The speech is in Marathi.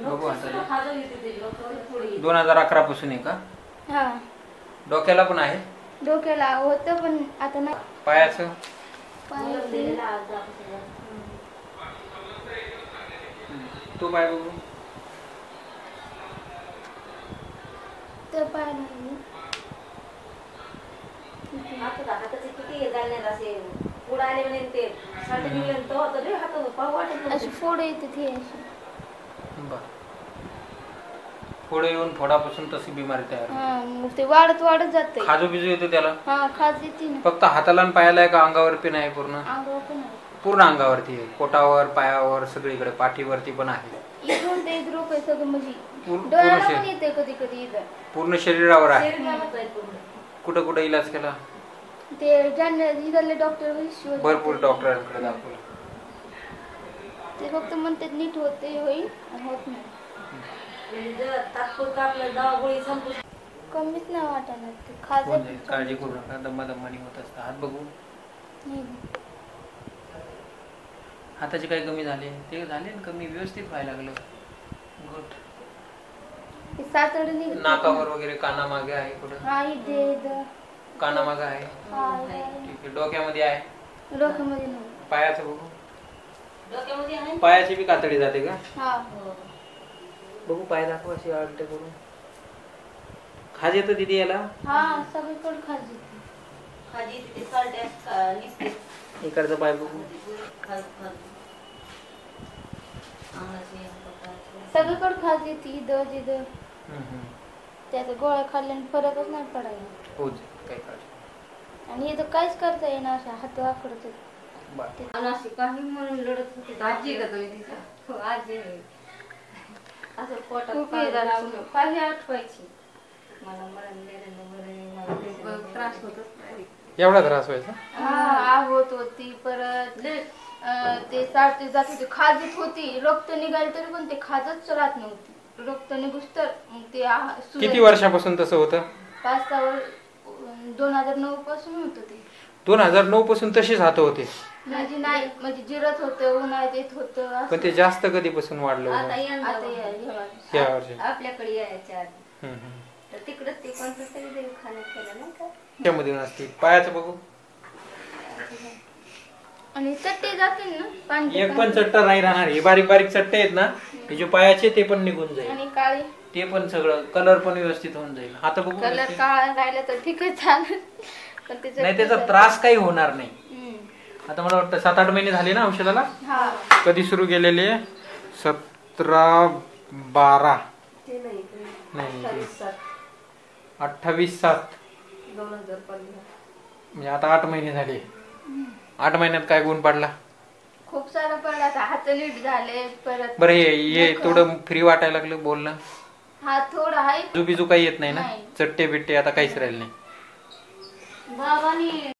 बघू आता 2011 पासून आहे का? हा डोक्याला पण आहे? डोक्याला होतं पण आता नाही. पायाचं? तू पाय बघू. तर पाय नाही. हाताचे किती झाले असे उडाले म्हणे ते साठे निघले तो होता रे हात पाव वाटत अशी फोड येते ती अशी. बर. फोड येऊन फोडापासून तशी बिमारी तयार होते. हा मग ते वाढत वाढत जाते. खाजू बिजू येतो त्याला? हा खाज येते ना. फक्त हाताला आणि पायाला आहे का अंगावर पण आहे पूर्ण? अंगावर पण आहे. पूर्ण अंगावरती आहे, पोटावर पायावर सगळीकडे पाठीवरती पण आहे. इकडून ते इकडं काय सगळं म्हणजे पूर्ण डोळ्याला पण येते कधी कधी इथं. पूर्ण शरीरावर आहे. शरीरालाच आहे पूर्ण. कुठं कुठं इलाज केला? ते ज्यांना इथले डॉक्टर भरपूर डॉक्टरांकडे दाखवलं. ते फक्त म्हणतात नीट होते होईल आणि होत नाही. जर तात्पुरता आपलं दवा गोळी संपू कमीच नाही वाटणार ते खाज काळजी करू नका, दम्मा दम्मानी होत असतं. हात बघू. हाताचे काही कमी झाले? ते झाले ना कमी, व्यवस्थित व्हायला लागलं. गुड. सातडे नाकावर वगैरे कानामागे आहे कुठं? हा इथे कानामागे आहे. ठीक आहे. डोक्यामध्ये आहे? डोक्यामध्ये नाही. पायाचं बघू. डोक्यामध्ये आहे. पायाची बी कातडी जाते का? हा बघू पाय दाखव अशी आलट करून. खाज येतं तिथे याला? हा सगळीकडे खाज येते. खाजी तिथे सालट्या निघते. इकडचा पाय बघू. सगळीकडे खाज येते इथं त्याचा गोळ्या खाल्ल्याने फरकच नाही पडायला. हो काही काळजी. आणि इथं काहीच करता येणार अशा हात वाकडत अनाशी काही म्हणून लढत होते. आजी का तुम्ही तिचा? आजी असं पोटात काही आठवायची. मला मला त्रास होत. एवढा त्रास व्हायचा? हा होत होती. परत ते सारते जात होते, खाज येत होती. रक्त निघाल तरी पण ते खाजच राहत नव्हती. रक्त निघूस तर ते किती वर्षापासून तसं होतं? 5-6 वर्ष. 2009 पासून होत ते. 2009 पासून तशीच हात होते? म्हणजे नाही म्हणजे जिरत होतं, उन्हाळ्यात येत होतं. पण ते जास्त कधीपासून वाढलं? आता या वर्षी आपल्याकडे यायच्या आधी तर तिकडच ते कोणतं तरी देवखान्यात केलं नाही का? त्यामध्ये नसते. पायाचं बघू. आणि चट्टे जातील ना पांढरे. एक पण चट्टा नाही राहणार. हे बारीक बारीक चट्टे आहेत ना, हे जे पायाचे ते पण निघून जाईल. आणि काळे ते पण सगळं कलर पण व्यवस्थित होऊन जाईल. आता बघू. कलर काळा राहिला तर ठीक आहे चालेल. पण ते नाही त्याचा त्रास काही होणार नाही. आता मला वाटतं 7-8 महिने झाले ना औषधाला? कधी सुरू केलेले? 17-12 नाही 28-7 म्हणजे आता 8 महिने झाले. 8 महिन्यात काय गुण पडला? खूप सारा पडला. हात नीट झाले. परत बरं हे थोडं फ्री वाटायला लागलं बोलणं? हा थोडा आहे. बिजू काही येत नाही ना? चट्टे बिट्टे आता काहीच राहिले नाही. बाबांनी